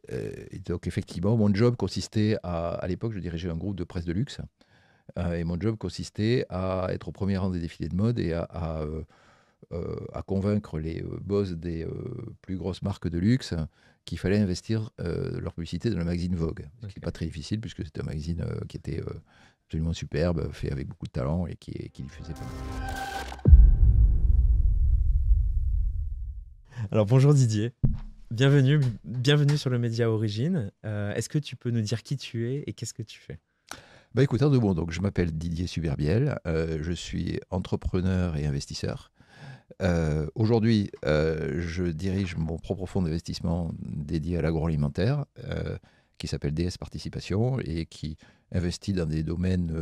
Et donc effectivement, mon job consistait à l'époque, je dirigeais un groupe de presse de luxe. Et mon job consistait à être au premier rang des défilés de mode et à convaincre les boss des plus grosses marques de luxe qu'il fallait investir leur publicité dans le magazine Vogue. Ce qui n'est Ok. pas très difficile puisque c'était un magazine qui était absolument superbe, fait avec beaucoup de talent et qui diffusait pas mal. Alors bonjour Didier, bienvenue sur le Média Origine. Est-ce que tu peux nous dire qui tu es et qu'est-ce que tu fais? Bah écoute, de bon, donc je m'appelle Didier Suberbiel, je suis entrepreneur et investisseur. Aujourd'hui, je dirige mon propre fonds d'investissement dédié à l'agroalimentaire, qui s'appelle DS Participation et qui investit dans des domaines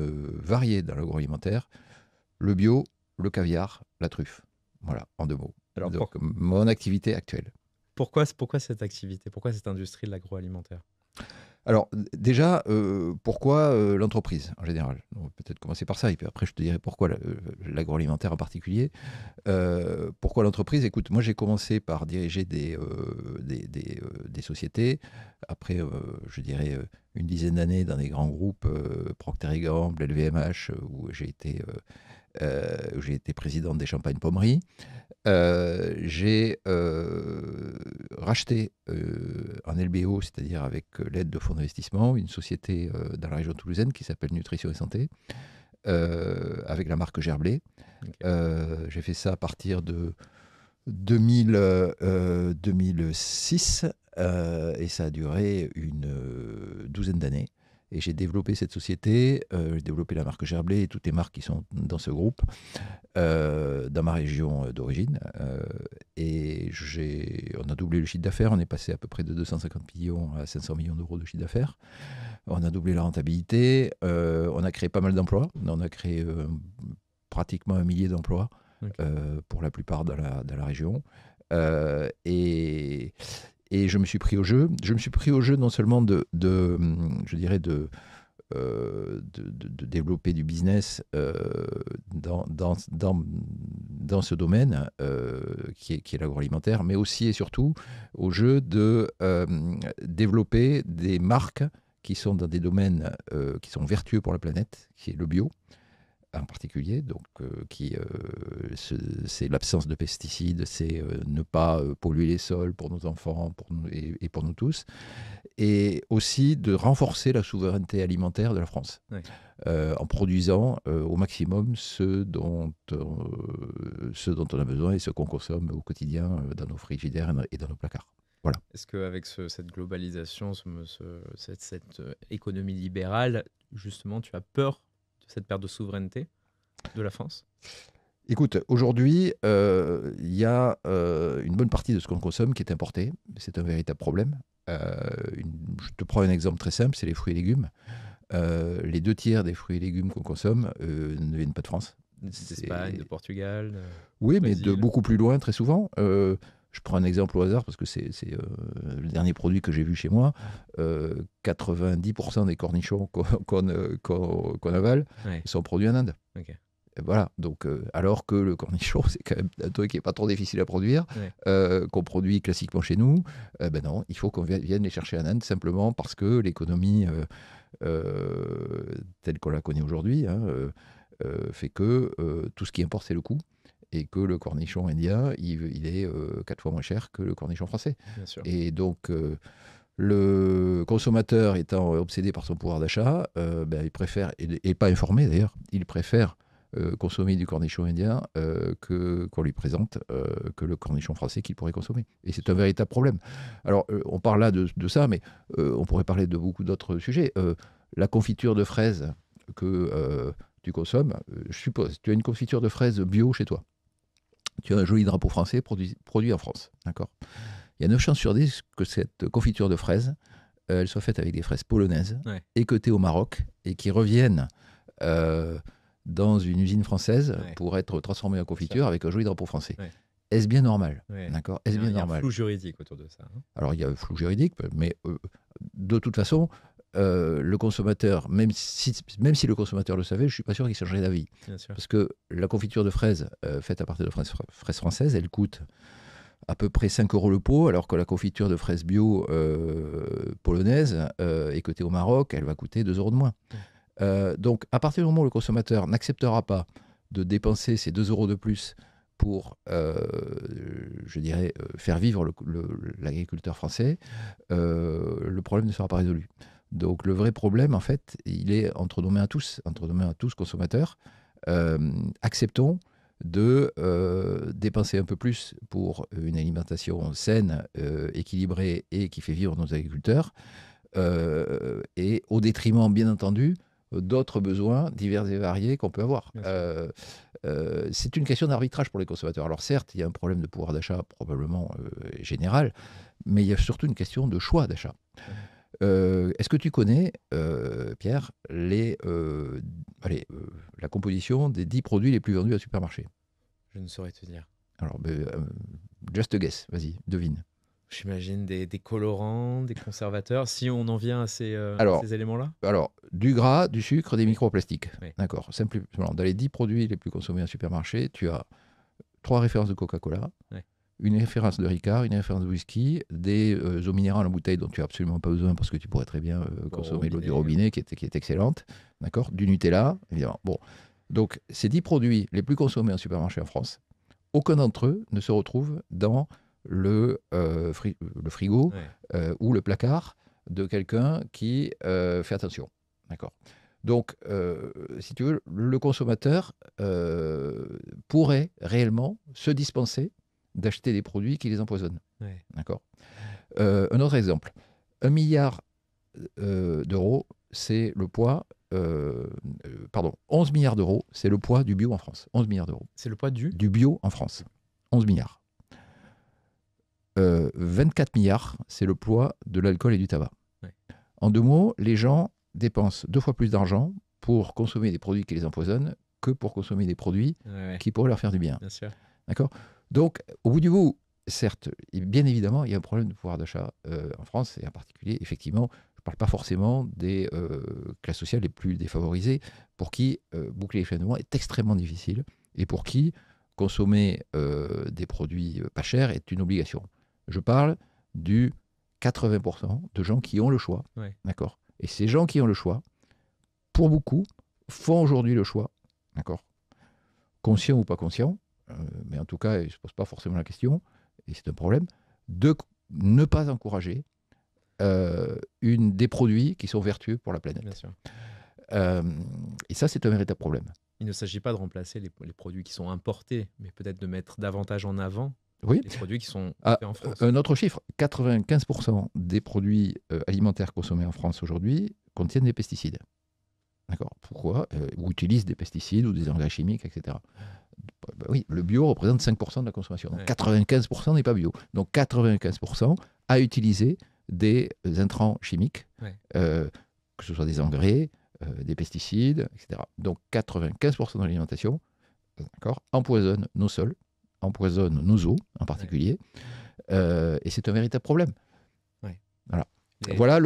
variés dans l'agroalimentaire, le bio, le caviar, la truffe. Voilà, en 2 mots. Alors Donc, mon activité actuelle. pourquoi cette activité? Pourquoi cette industrie de l'agroalimentaire? Alors, déjà, pourquoi l'entreprise en général? On va peut-être commencer par ça, et puis après, je te dirai pourquoi l'agroalimentaire en particulier. Pourquoi l'entreprise? Écoute, moi, j'ai commencé par diriger des sociétés. Après, je dirais, une dizaine d'années dans des grands groupes, Procter & Gamble, LVMH, où j'ai été président des Champagnes-Pommeries. J'ai racheté en LBO, c'est-à-dire avec l'aide de fonds d'investissement, une société dans la région toulousaine qui s'appelle Nutrition et Santé, avec la marque Gerblé. Ok. J'ai fait ça à partir de 2006 et ça a duré une douzaine d'années. Et j'ai développé cette société, j'ai développé la marque Gerblé et toutes les marques qui sont dans ce groupe dans ma région d'origine. On a doublé le chiffre d'affaires, on est passé à peu près de 250 millions à 500 millions d'euros de chiffre d'affaires. On a doublé la rentabilité, on a créé pas mal d'emplois, on a créé pratiquement 1 millier d'emplois Ok. pour la plupart dans la région. Euh, et, et je me suis pris au jeu. Je me suis pris au jeu non seulement je dirais de développer du business dans ce domaine qui est l'agroalimentaire, mais aussi et surtout au jeu de développer des marques qui sont dans des domaines qui sont vertueux pour la planète, qui est le bio en particulier, donc c'est l'absence de pesticides, c'est ne pas polluer les sols pour nos enfants et pour nous tous, et aussi de renforcer la souveraineté alimentaire de la France, Ouais. en produisant au maximum ce dont on a besoin et ce qu'on consomme au quotidien dans nos frigidaires et dans nos placards. Voilà. Est-ce qu'avec cette globalisation, cette économie libérale, justement, tu as peur de cette perte de souveraineté de la France? Écoute, aujourd'hui, il y a une bonne partie de ce qu'on consomme qui est importé. C'est un véritable problème. Je te prends un exemple très simple, c'est les fruits et légumes. Les 2 tiers des fruits et légumes qu'on consomme ne viennent pas de France. D'Espagne, de Portugal, Oui, mais de Brésil. beaucoup plus loin, très souvent. Je prends un exemple au hasard parce que c'est le dernier produit que j'ai vu chez moi. 90% des cornichons qu'on avale Ouais. sont produits en Inde. Ok. Voilà, donc alors que le cornichon, c'est quand même un truc qui n'est pas trop difficile à produire, Ouais. qu'on produit classiquement chez nous, ben non, il faut qu'on vienne les chercher en Inde simplement parce que l'économie telle qu'on la connaît aujourd'hui hein, fait que tout ce qui importe, c'est le coût, et que le cornichon indien, il est 4 fois moins cher que le cornichon français. Bien sûr. Et donc, le consommateur étant obsédé par son pouvoir d'achat, ben, il préfère, et pas informé d'ailleurs, il préfère consommer du cornichon indien qu'on lui présente que le cornichon français qu'il pourrait consommer. Et c'est un véritable problème. Alors, on parle là de ça, mais on pourrait parler de beaucoup d'autres sujets. La confiture de fraises que tu consommes, je suppose, tu as une confiture de fraises bio chez toi. Tu as un joli drapeau français produit en France. D'accord. Il y a 9 chances sur 10 que cette confiture de fraises, elle soit faite avec des fraises polonaises, Ouais. équeutées au Maroc, et qui reviennent dans une usine française Ouais. pour être transformées en confiture avec un joli drapeau français. Ouais. Est-ce bien normal? Ouais. D'accord. Il Est-ce y a, bien il y a un normal? flou juridique autour de ça, hein. Alors, il y a un flou juridique, mais de toute façon, le consommateur, même si le consommateur le savait, je ne suis pas sûr qu'il changerait d'avis. Bien sûr. Parce que la confiture de fraises faite à partir de fraises françaises, elle coûte à peu près 5 euros le pot, alors que la confiture de fraises bio polonaise est cotée au Maroc, elle va coûter 2 euros de moins. Donc, à partir du moment où le consommateur n'acceptera pas de dépenser ces 2 euros de plus pour, je dirais, faire vivre l'agriculteur français, le problème ne sera pas résolu. Donc, le vrai problème, en fait, il est entre nos mains à tous, consommateurs. Acceptons de dépenser un peu plus pour une alimentation saine, équilibrée et qui fait vivre nos agriculteurs, et au détriment, bien entendu, d'autres besoins divers et variés qu'on peut avoir. C'est une question d'arbitrage pour les consommateurs. Alors certes, il y a un problème de pouvoir d'achat probablement général, mais il y a surtout une question de choix d'achat. Est-ce que tu connais, Pierre, la composition des 10 produits les plus vendus à supermarché? Je ne saurais te dire. Alors, just a guess, vas-y, devine. J'imagine des colorants, des conservateurs, si on en vient à ces éléments-là. Alors, du gras, du sucre, des microplastiques. Oui. D'accord. Simplement, dans les 10 produits les plus consommés en supermarché, tu as 3 références de Coca-Cola, une référence de Ricard, une référence de whisky, des eaux minérales en bouteille dont tu n'as absolument pas besoin parce que tu pourrais très bien consommer l'eau du robinet qui est excellente. D'accord. Du Nutella, évidemment. Bon. Donc, ces 10 produits les plus consommés en supermarché en France, aucun d'entre eux ne se retrouve dans le frigo ou le placard de quelqu'un qui fait attention. D'accord. Donc, si tu veux, le consommateur pourrait réellement se dispenser d'acheter des produits qui les empoisonnent. D'accord. Un autre exemple. 1 milliard d'euros, c'est le poids... 11 milliards d'euros, c'est le poids du bio en France. 11 milliards d'euros. C'est le poids du bio en France. 11 milliards. 24 milliards, c'est le poids de l'alcool et du tabac. En 2 mots, les gens dépensent 2 fois plus d'argent pour consommer des produits qui les empoisonnent que pour consommer des produits qui pourraient leur faire du bien. Bien sûr. D'accord. Donc, au bout du bout, certes, bien évidemment, il y a un problème de pouvoir d'achat en France, et en particulier, effectivement, je ne parle pas forcément des classes sociales les plus défavorisées, pour qui boucler les fins de mois est extrêmement difficile, et pour qui consommer des produits pas chers est une obligation. Je parle du 80% de gens qui ont le choix. D'accord. Et ces gens qui ont le choix, pour beaucoup, font aujourd'hui le choix, d'accord, conscient ou pas conscient, mais en tout cas, ils ne se posent pas forcément la question, et c'est un problème, de ne pas encourager des produits qui sont vertueux pour la planète. Bien sûr. Et ça, c'est un véritable problème. Il ne s'agit pas de remplacer les produits qui sont importés, mais peut-être de mettre davantage en avant les produits qui sont faits en France. Un autre chiffre, 95% des produits alimentaires consommés en France aujourd'hui contiennent des pesticides. D'accord. Pourquoi ou utilisent des pesticides ou des engrais chimiques, etc. Oui, le bio représente 5% de la consommation. Donc 95% n'est pas bio. Donc 95% a utilisé des intrants chimiques, que ce soit des engrais, des pesticides, etc. Donc 95% de l'alimentation empoisonne nos sols, empoisonne nos eaux en particulier, et c'est un véritable problème. Voilà. Voilà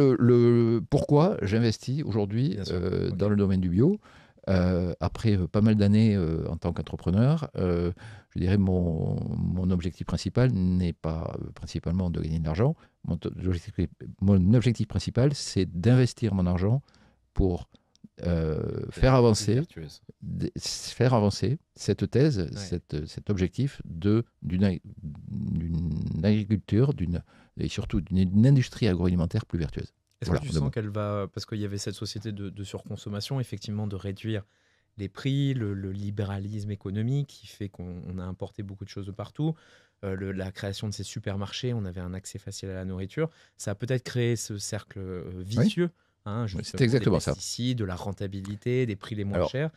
pourquoi j'investis aujourd'hui dans le domaine du bio. Après pas mal d'années en tant qu'entrepreneur, je dirais mon objectif principal n'est pas principalement de gagner de l'argent. Mon objectif principal, c'est d'investir mon argent pour faire avancer cette thèse, cet objectif d'une agriculture et surtout d'une industrie agroalimentaire plus vertueuse. Est-ce que tu sens qu'elle va, parce qu'il y avait cette société de surconsommation, effectivement, de réduire les prix, le libéralisme économique qui fait qu'on a importé beaucoup de choses de partout, la création de ces supermarchés, on avait un accès facile à la nourriture, ça a peut-être créé ce cercle vicieux. C'est exactement des pesticides, de la rentabilité, des prix les moins chers.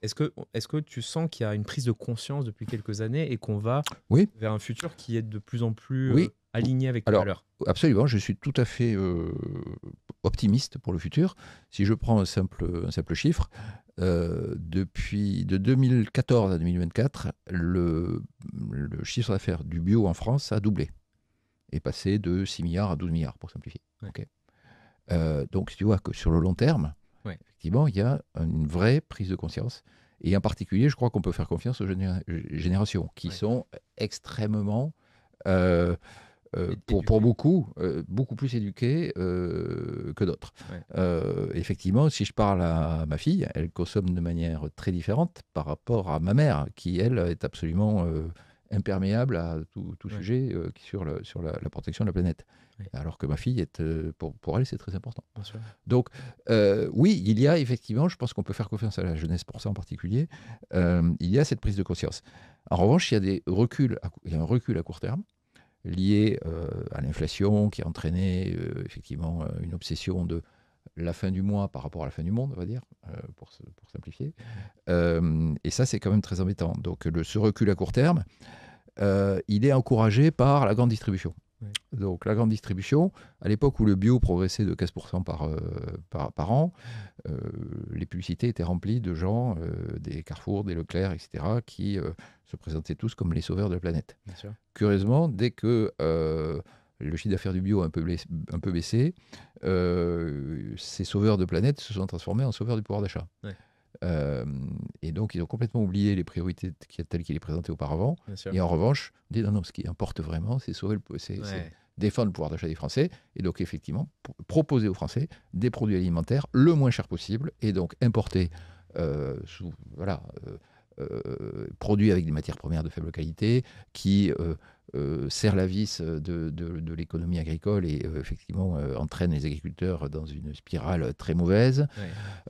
Est-ce que tu sens qu'il y a une prise de conscience depuis quelques années et qu'on va vers un futur qui est de plus en plus aligné avec les valeurs? Absolument, je suis tout à fait optimiste pour le futur. Si je prends un simple chiffre, de 2014 à 2024, le chiffre d'affaires du bio en France a doublé. Est passé de 6 milliards à 12 milliards, pour simplifier. Donc, tu vois que sur le long terme, effectivement, il y a une vraie prise de conscience. Et en particulier, je crois qu'on peut faire confiance aux générations qui sont extrêmement Pour beaucoup, beaucoup plus éduqués que d'autres. Effectivement, si je parle à ma fille, elle consomme de manière très différente par rapport à ma mère, qui, elle, est absolument imperméable à tout sujet sur la protection de la planète. Alors que ma fille, pour elle, c'est très important. Donc, oui, il y a effectivement, je pense qu'on peut faire confiance à la jeunesse pour ça en particulier, il y a cette prise de conscience. En revanche, il y a un recul à court terme, lié à l'inflation qui a entraîné effectivement une obsession de la fin du mois par rapport à la fin du monde, on va dire, pour simplifier. Et ça, c'est quand même très embêtant. Donc ce recul à court terme, il est encouragé par la grande distribution. Donc la grande distribution, à l'époque où le bio progressait de 15% par an, les publicités étaient remplies de gens, des Carrefour, des Leclerc, etc., qui se présentaient tous comme les sauveurs de la planète. Curieusement, dès que le chiffre d'affaires du bio a un peu baissé, ces sauveurs de planète se sont transformés en sauveurs du pouvoir d'achat. Et donc, ils ont complètement oublié les priorités telles qu'il est présenté auparavant. Et en revanche, on dit non, ce qui importe vraiment, c'est défendre le pouvoir d'achat des Français. Et donc, effectivement, proposer aux Français des produits alimentaires le moins cher possible. Et donc, importer produits avec des matières premières de faible qualité, qui serrent la vis de l'économie agricole et effectivement entraînent les agriculteurs dans une spirale très mauvaise.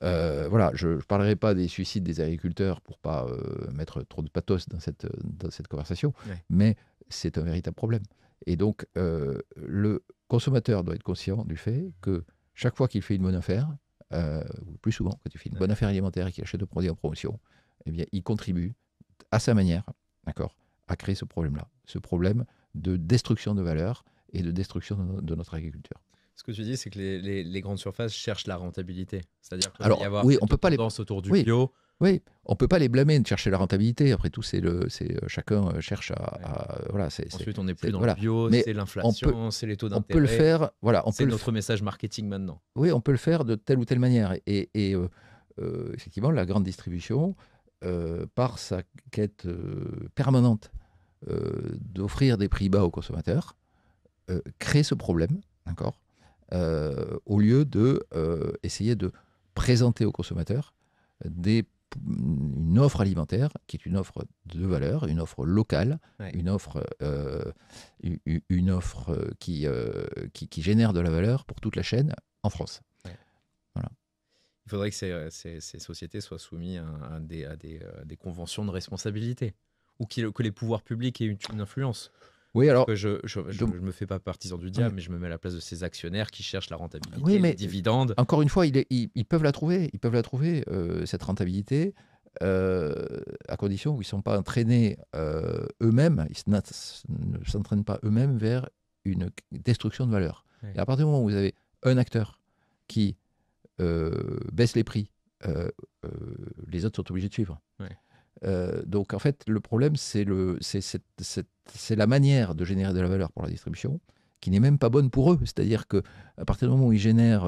Voilà, je ne parlerai pas des suicides des agriculteurs pour ne pas mettre trop de pathos dans cette conversation, mais c'est un véritable problème. Et donc, le consommateur doit être conscient du fait que chaque fois qu'il fait une bonne affaire, ou plus souvent, quand il fait une bonne affaire alimentaire et qu'il achète des produits en promotion, eh bien, il contribue à sa manière, d'accord, à créer ce problème-là, ce problème de destruction de valeur et de destruction de notre agriculture. Ce que tu dis, c'est que les grandes surfaces cherchent la rentabilité. C'est-à-dire qu'il va y avoir on peut pas tendance autour du bio. Oui, on ne peut pas les blâmer de chercher la rentabilité. Après tout, chacun cherche voilà, ensuite, on n'est plus dans le bio, c'est l'inflation, c'est les taux d'intérêt. On peut le faire. Voilà, c'est notre message marketing maintenant. Oui, on peut le faire de telle ou telle manière. Et effectivement, la grande distribution, par sa quête permanente d'offrir des prix bas aux consommateurs, crée ce problème, d'accord, au lieu de essayer de présenter aux consommateurs une offre alimentaire qui est une offre de valeur, une offre locale, une offre qui génère de la valeur pour toute la chaîne en France. Voilà. Il faudrait que ces sociétés soient soumises à des conventions de responsabilité ou que les pouvoirs publics aient une influence. Oui, alors, je ne me fais pas partisan du diable, mais je me mets à la place de ces actionnaires qui cherchent la rentabilité, les dividendes. Encore une fois, ils peuvent la trouver. Ils peuvent la trouver, cette rentabilité, à condition qu'ils ne sont pas entraînés eux-mêmes, ils ne s'entraînent pas eux-mêmes vers une destruction de valeur. Et à partir du moment où vous avez un acteur qui baisse les prix, les autres sont obligés de suivre. Donc en fait, le problème, c'est la manière de générer de la valeur pour la distribution qui n'est même pas bonne pour eux. C'est-à-dire qu'à partir du moment où ils génèrent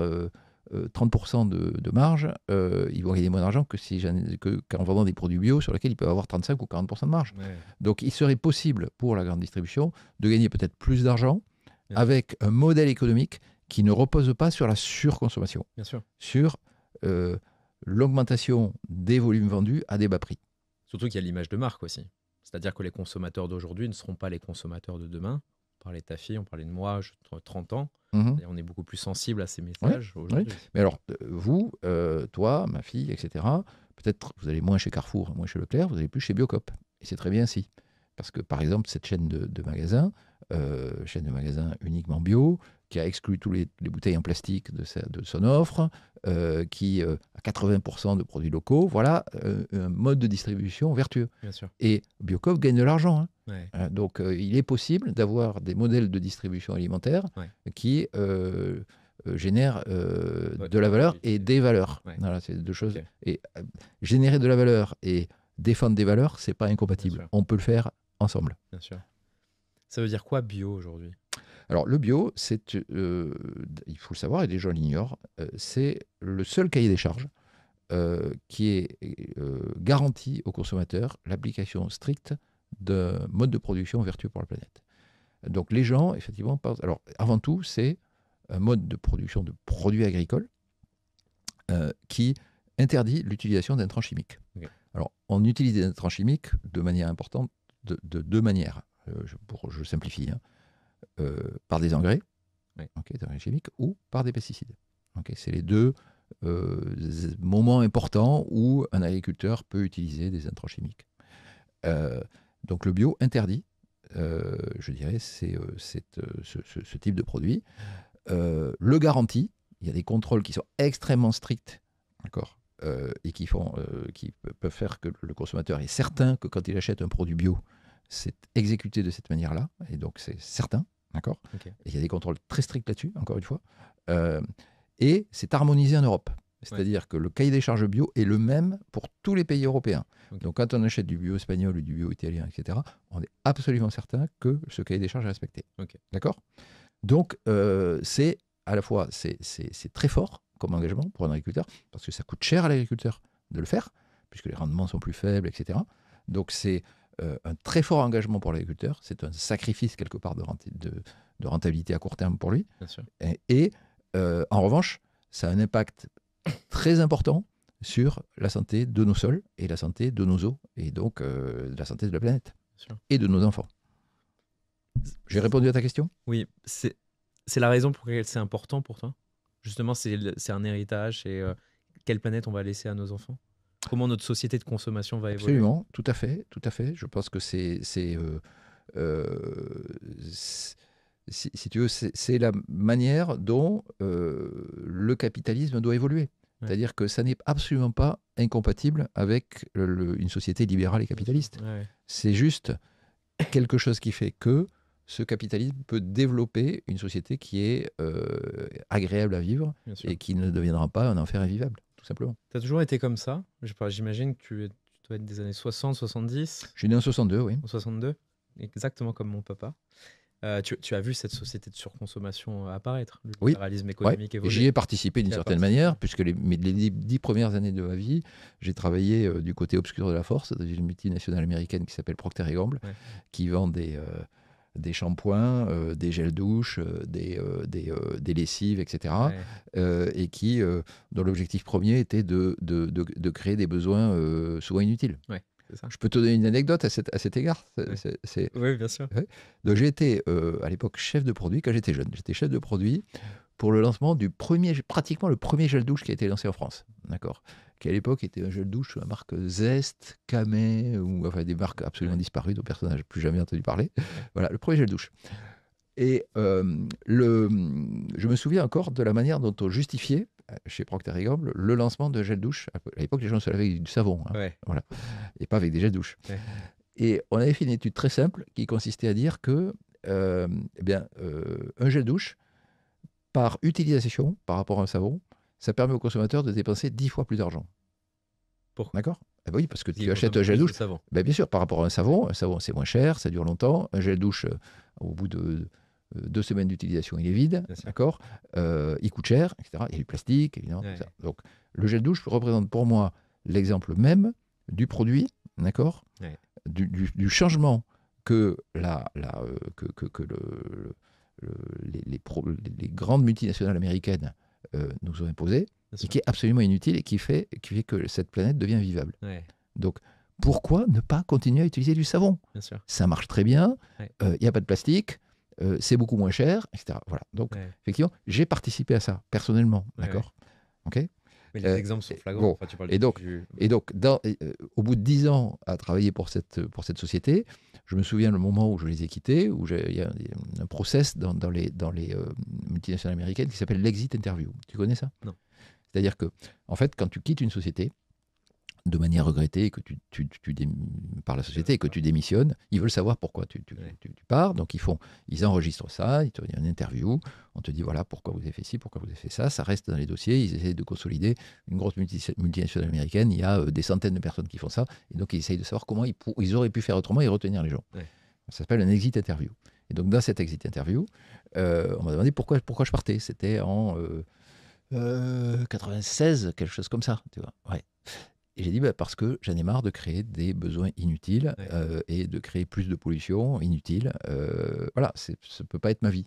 30% de marge, ils vont gagner moins d'argent qu'en vendant des produits bio sur lesquels ils peuvent avoir 35 ou 40% de marge. Donc il serait possible pour la grande distribution de gagner peut-être plus d'argent avec un modèle économique qui ne repose pas sur la surconsommation, sur l'augmentation des volumes vendus à des bas prix. Surtout qu'il y a l'image de marque aussi. C'est-à-dire que les consommateurs d'aujourd'hui ne seront pas les consommateurs de demain. On parlait de ta fille, on parlait de moi, j'ai 30 ans. Et on est beaucoup plus sensible à ces messages aujourd'hui. Mais alors, vous, toi, ma fille, etc., peut-être vous allez moins chez Carrefour, moins chez Leclerc, vous allez plus chez Biocoop. Et c'est très bien ainsi. Parce que, par exemple, cette chaîne de magasins, uniquement bio, qui a exclu toutes les bouteilles en plastique de son offre, qui a 80% de produits locaux, voilà, un mode de distribution vertueux. Bien sûr. Et Biocoop gagne de l'argent. Donc, il est possible d'avoir des modèles de distribution alimentaire qui génèrent de la valeur et des valeurs. Voilà, c'est deux choses. Et générer de la valeur et défendre des valeurs, c'est pas incompatible. On peut le faire ensemble. Bien sûr. Ça veut dire quoi bio aujourd'hui ? Alors le bio, il faut le savoir et les gens l'ignorent, c'est le seul cahier des charges qui est garanti aux consommateurs l'application stricte de modes de production vertueux pour la planète. Donc les gens, effectivement, pensent... Alors, avant tout, c'est un mode de production de produits agricoles qui interdit l'utilisation d'intrants chimiques. Ok. Alors, on utilise des intrants chimiques de manière importante, de deux manières. Je simplifie, hein. Par des engrais, Ouais. des engrais chimiques, ou par des pesticides. C'est les deux moments importants où un agriculteur peut utiliser des intrants chimiques. Donc le bio interdit, je dirais, ce type de produit. Le garantit. Il y a des contrôles qui sont extrêmement stricts, d'accord, et qui peuvent faire que le consommateur est certain que quand il achète un produit bio, c'est exécuté de cette manière-là, et donc c'est certain, d'accord. Ok. Et il y a des contrôles très stricts là-dessus, encore une fois, et c'est harmonisé en Europe. C'est-à-dire que le cahier des charges bio est le même pour tous les pays européens. Ok. Donc quand on achète du bio espagnol ou du bio italien, etc., on est absolument certain que ce cahier des charges est respecté. Ok. D'accord. Donc c'est à la fois c'est très fort comme engagement pour un agriculteur, parce que ça coûte cher à l'agriculteur de le faire, puisque les rendements sont plus faibles, etc. Donc c'est un très fort engagement pour l'agriculteur, c'est un sacrifice quelque part de rentabilité à court terme pour lui. Bien sûr. Et en revanche, ça a un impact très important sur la santé de nos sols et la santé de nos eaux, et donc la santé de la planète et de nos enfants. J'ai répondu à ta question ? Oui, c'est la raison pour laquelle c'est important pour toi. Justement, c'est un héritage. Et quelle planète on va laisser à nos enfants? Comment notre société de consommation va évoluer? Absolument, tout à fait, tout à fait. Je pense que si tu veux, c'est la manière dont le capitalisme doit évoluer. Ouais. C'est-à-dire que ça n'est absolument pas incompatible avec une société libérale et capitaliste. Ouais. C'est juste quelque chose qui fait que ce capitalisme peut développer une société qui est agréable à vivre et qui ne deviendra pas un enfer invivable, tout simplement. Tu as toujours été comme ça? J'imagine que tu dois être des années 60, 70? Je suis né en 62, oui. En 62? Exactement comme mon papa. Tu as vu cette société de surconsommation apparaître, le libéralisme économique évoluer. J'y ai participé d'une certaine manière, puisque les 10 premières années de ma vie, j'ai travaillé du côté obscur de la force, dans une multinationale américaine qui s'appelle Procter & Gamble, qui vend des shampoings, des gels douche, des lessives, etc. Et dont l'objectif premier était de créer des besoins souvent inutiles. Ouais. Ça. Je peux te donner une anecdote à cet égard. Oui, bien sûr. Ouais. Donc j'ai été à l'époque chef de produit quand j'étais jeune. J'étais chef de produit pour le lancement pratiquement le premier gel douche qui a été lancé en France. D'accord. Qui à l'époque était un gel douche sous la marque Zest, Camay, ou enfin des marques absolument disparues dont personne n'a plus jamais entendu parler. Voilà, le premier gel douche. Et je me souviens encore de la manière dont on justifiait chez Procter & Gamble le lancement de gel douche. À l'époque, les gens se lavaient avec du savon, hein, voilà, et pas avec des gels douche. Et on avait fait une étude très simple qui consistait à dire que un gel douche, par utilisation, par rapport à un savon, ça permet au consommateur de dépenser 10 fois plus d'argent. Pourquoi? D'accord. Oui, parce que tu achètes un gel douche. Bien sûr, par rapport à un savon c'est moins cher, ça dure longtemps. Un gel douche, au bout de 2 semaines d'utilisation, il est vide, d'accord. Il coûte cher, etc. Il y a du plastique, évidemment. Tout ça. Donc, le gel douche représente pour moi l'exemple même du produit, d'accord, du changement que les grandes multinationales américaines nous ont imposé, et qui est absolument inutile et qui fait que cette planète devient vivable. Donc, pourquoi ne pas continuer à utiliser du savon? Ça marche très bien, il n'y a pas de plastique, c'est beaucoup moins cher, etc. Voilà. Donc, effectivement, j'ai participé à ça, personnellement. D'accord. Ok. Mais les exemples sont flagrants. Enfin, tu parles au bout de 10 ans à travailler pour cette société, je me souviens le moment où je les ai quittés, où il y a un process dans les multinationales américaines qui s'appelle l'exit interview. Tu connais ça? Non. C'est-à-dire que, en fait, quand tu quittes une société, de manière regrettée, que par la société et que tu démissionnes, ils veulent savoir pourquoi tu pars. Donc ils enregistrent ça, il y a une interview, on te dit voilà pourquoi vous avez fait ci, pourquoi vous avez fait ça, ça reste dans les dossiers, ils essaient de consolider une grosse multinationale américaine, il y a des centaines de personnes qui font ça, et donc ils essayent de savoir comment ils auraient pu faire autrement et retenir les gens. Ça s'appelle un exit interview. Et donc dans cette exit interview, on m'a demandé pourquoi je partais. C'était en 96, quelque chose comme ça, tu vois. Ouais. Et j'ai dit, parce que j'en ai marre de créer des besoins inutiles et de créer plus de pollution inutile. Voilà, ça ne peut pas être ma vie.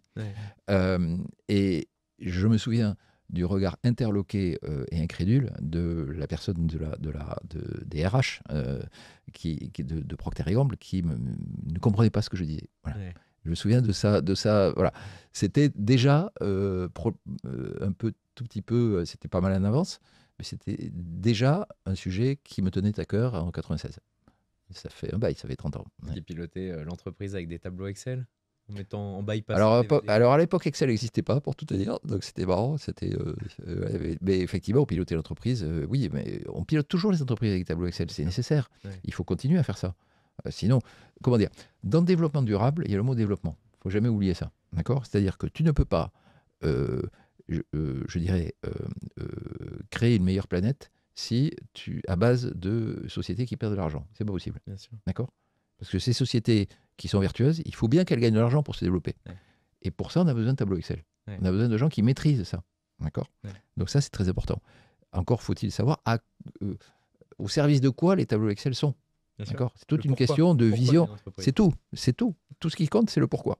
Et je me souviens du regard interloqué et incrédule de la personne des RH de Procter & Gamble qui ne comprenait pas ce que je disais. Voilà. Je me souviens de ça. Voilà. C'était déjà un peu, tout petit peu, c'était pas mal en avance, mais c'était déjà un sujet qui me tenait à cœur en 96. Ça fait un bail, ça fait 30 ans. Qui pilotait l'entreprise avec des tableaux Excel en mettant en bypass. Alors à l'époque, Excel n'existait pas, pour tout te dire, donc c'était marrant. Mais effectivement, on pilotait l'entreprise. Oui, mais on pilote toujours les entreprises avec des tableaux Excel, c'est nécessaire. Il faut continuer à faire ça. Sinon, comment dire, dans le développement durable, il y a le mot développement. Il ne faut jamais oublier ça. D'accord ? C'est-à-dire que tu ne peux pas, je dirais, créer une meilleure planète à base de sociétés qui perdent de l'argent. C'est pas possible. Bien sûr. D'accord ? Parce que ces sociétés qui sont vertueuses, il faut bien qu'elles gagnent de l'argent pour se développer. Et pour ça, on a besoin de tableaux Excel. On a besoin de gens qui maîtrisent ça. D'accord ? Donc ça, c'est très important. Encore faut-il savoir au service de quoi les tableaux Excel sont. D'accord ? C'est toute une question de vision. C'est tout. Tout ce qui compte, c'est le pourquoi.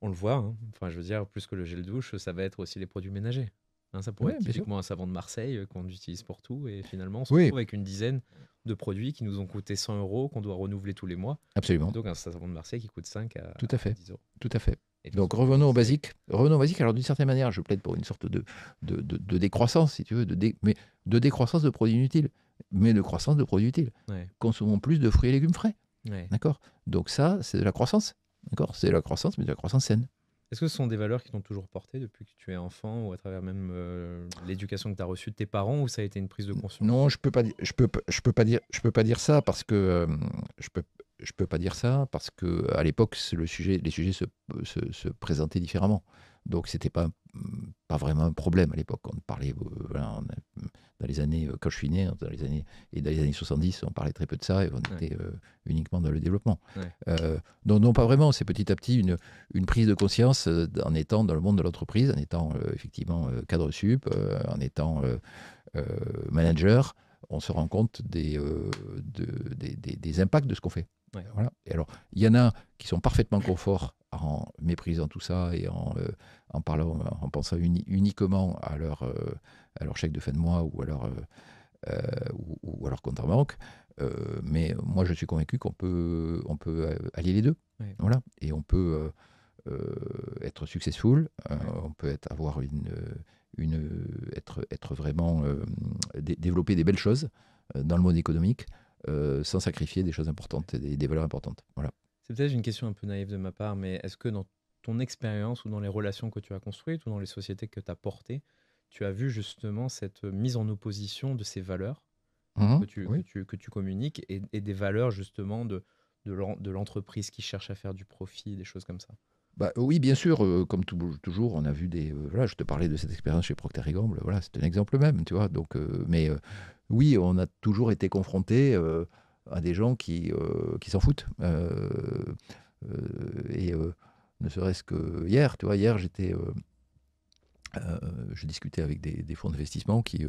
On le voit. Hein. Enfin, je veux dire, plus que le gel douche, ça va être aussi les produits ménagers. Hein, ça pourrait être typiquement un savon de Marseille qu'on utilise pour tout. Et finalement, on se retrouve avec une dizaine de produits qui nous ont coûté 100 €, qu'on doit renouveler tous les mois. Absolument. Donc un savon de Marseille qui coûte 5 à 10 €. Tout à fait. Donc revenons au basique. Alors d'une certaine manière, je plaide pour une sorte de décroissance, si tu veux, mais de décroissance de produits inutiles, mais de croissance de produits utiles. Consommons plus de fruits et légumes frais. D'accord ? Donc ça, c'est de la croissance. D'accord ? C'est de la croissance, mais de la croissance saine. Est-ce que ce sont des valeurs qui t'ont toujours porté depuis que tu es enfant ou à travers même l'éducation que tu as reçue de tes parents, ou ça a été une prise de conscience ? Non, je peux pas dire ça parce que je peux pas dire ça parce que à l'époque les sujets se présentaient différemment. Donc c'était pas vraiment un problème à l'époque. On parlait dans les années, quand je suis né, dans les années 70, on parlait très peu de ça et on était uniquement dans le développement. Donc non, pas vraiment. C'est petit à petit une prise de conscience en étant dans le monde de l'entreprise, en étant effectivement cadre sup, en étant manager. On se rend compte des impacts de ce qu'on fait. Voilà. Et alors, il y en a qui sont parfaitement confort en méprisant tout ça et en pensant uniquement à leur chèque de fin de mois ou à leur compte en banque. Mais moi, je suis convaincu qu'on peut allier les deux. Voilà. Et on peut être successful, on peut avoir être vraiment développer des belles choses dans le monde économique sans sacrifier des choses importantes et des valeurs importantes. Voilà. C'est peut-être une question un peu naïve de ma part, mais est-ce que dans ton expérience ou dans les relations que tu as construites ou dans les sociétés que tu as portées, tu as vu justement cette mise en opposition de ces valeurs que tu communiques et des valeurs justement de l'entreprise qui cherche à faire du profit, des choses comme ça? Oui, bien sûr, comme toujours, on a vu voilà, je te parlais de cette expérience chez Procter & Gamble, voilà, c'est un exemple même, tu vois. Donc, oui, on a toujours été confronté à des gens qui s'en foutent. Ne serait-ce que hier, tu vois, je discutais avec des fonds d'investissement qui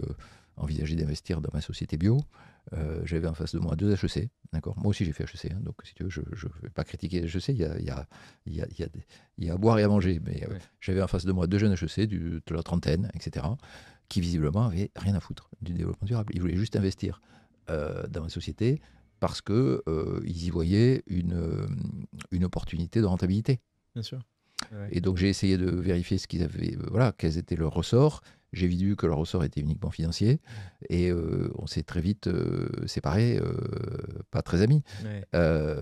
envisageaient d'investir dans ma société bio. J'avais en face de moi 2 HEC, d'accord. Moi aussi j'ai fait HEC, donc si tu veux, je ne vais pas critiquer les HEC, il y a à boire et à manger, mais j'avais en face de moi 2 jeunes HEC de la trentaine, etc., qui visiblement n'avaient rien à foutre du développement durable. Ils voulaient juste investir dans ma société parce qu'ils y voyaient une opportunité de rentabilité. Bien sûr. Et donc j'ai essayé de vérifier ce qu'ils avaient, quels étaient leurs ressorts. J'ai vu que leur ressort était uniquement financier et on s'est très vite séparés, pas très amis.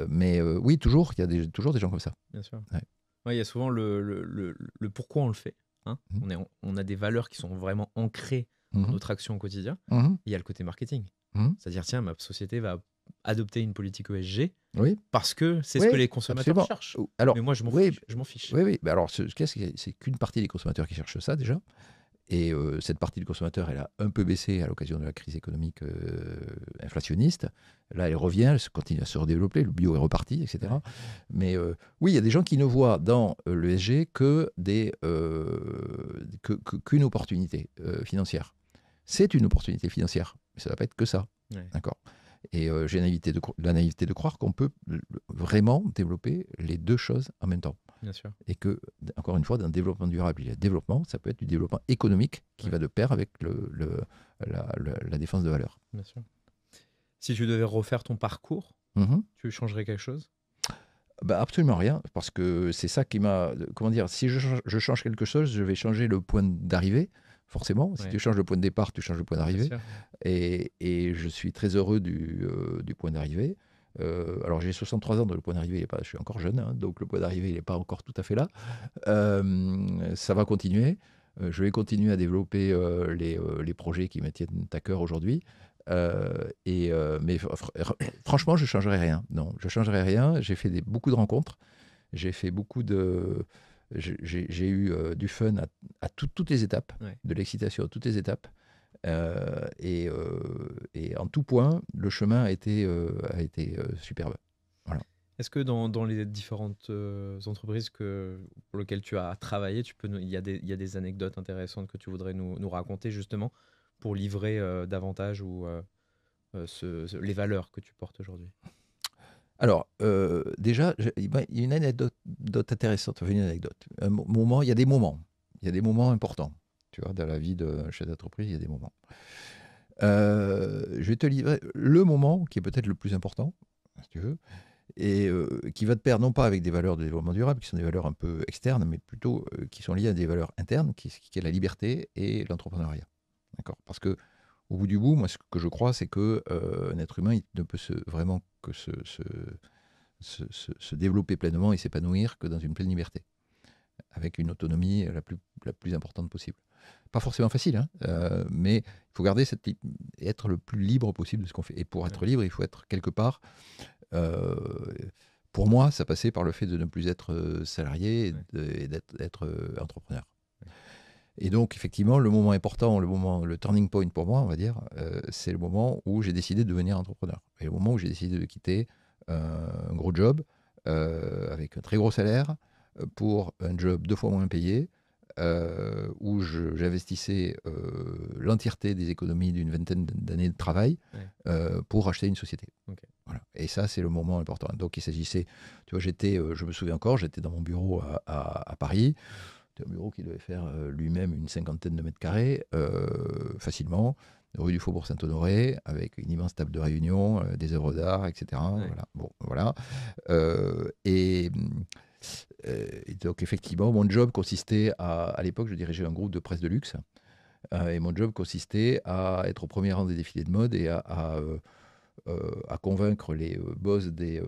Mais oui, toujours, il y a toujours des gens comme ça. Bien sûr. Il y a souvent le pourquoi on le fait. Hein. On a des valeurs qui sont vraiment ancrées dans notre action au quotidien. Il y a le côté marketing. C'est-à-dire, tiens, ma société va adopter une politique ESG parce que c'est ce que les consommateurs cherchent. Alors, mais moi, je m'en fiche. Oui. Mais alors, c'est qu'une partie des consommateurs qui cherchent ça déjà. Et cette partie du consommateur, elle a un peu baissé à l'occasion de la crise économique inflationniste. Là, elle revient, elle continue à se redévelopper, le bio est reparti, etc. Mais oui, il y a des gens qui ne voient dans l'ESG qu'une opportunité financière. c'est une opportunité financière. Mais ça ne va pas être que ça. Ouais. D'accord. Et j'ai la naïveté de croire qu'on peut vraiment développer les deux choses en même temps. Bien sûr. Et que, encore une fois, dans le développement durable, il y a développement, ça peut être du développement économique qui va de pair avec la défense de valeurs. Bien sûr. Si tu devais refaire ton parcours, tu changerais quelque chose? Bah, absolument rien, parce que c'est ça qui m'a... Comment dire, si je change quelque chose, je vais changer le point d'arrivée, forcément. Si tu changes le point de départ, tu changes le point d'arrivée. Et je suis très heureux du point d'arrivée. Alors j'ai 63 ans, donc le point d'arrivée, je suis encore jeune, hein, donc le point d'arrivée, il n'est pas encore tout à fait là. Ça va continuer. Je vais continuer à développer les projets qui me tiennent à cœur aujourd'hui. Mais franchement, je ne changerai rien. Non, je ne changerai rien. J'ai fait beaucoup de rencontres. J'ai fait beaucoup de... J'ai eu du fun à toutes les étapes, de l'excitation à toutes les étapes. Et en tout point, le chemin a été superbe. Voilà. Est-ce que dans les différentes entreprises pour lesquelles tu as travaillé, il y a des anecdotes intéressantes que tu voudrais nous raconter justement pour livrer davantage les valeurs que tu portes aujourd'hui? Alors, déjà, il y a une anecdote intéressante. Enfin, une anecdote. Il y a des moments. Il y a des moments importants. Tu vois, dans la vie de chef d'entreprise, il y a des moments. Je vais te livrer le moment qui est peut-être le plus important, si tu veux, et qui va de pair non pas avec des valeurs de développement durable, qui sont des valeurs un peu externes, mais plutôt qui sont liées à des valeurs internes, qui est la liberté et l'entrepreneuriat. D'accord ? Parce que au bout du bout, moi, ce que je crois, c'est que un être humain, il ne peut vraiment que se développer pleinement et s'épanouir que dans une pleine liberté, avec une autonomie la plus importante possible. Pas forcément facile, hein, mais il faut garder être le plus libre possible de ce qu'on fait. Et pour être libre, il faut être quelque part... pour moi, ça passait par le fait de ne plus être salarié et d'être entrepreneur. Et donc, effectivement, le moment important, le turning point pour moi, on va dire, c'est le moment où j'ai décidé de devenir entrepreneur. Et le moment où j'ai décidé de quitter un gros job avec un très gros salaire pour un job 2 fois moins payé, où j'investissais l'entièreté des économies d'une vingtaine d'années de travail pour acheter une société. Okay. Voilà. Et ça, c'est le moment important. Donc, il s'agissait, tu vois, je me souviens encore, j'étais dans mon bureau à Paris. C'était un bureau qui devait faire lui-même une 50aine de mètres carrés, facilement, rue du Faubourg Saint-Honoré, avec une immense table de réunion, des œuvres d'art, etc. Ouais. Voilà. Bon, voilà. Et donc, effectivement, mon job consistait à l'époque, je dirigeais un groupe de presse de luxe. Et mon job consistait à être au premier rang des défilés de mode et à convaincre les boss des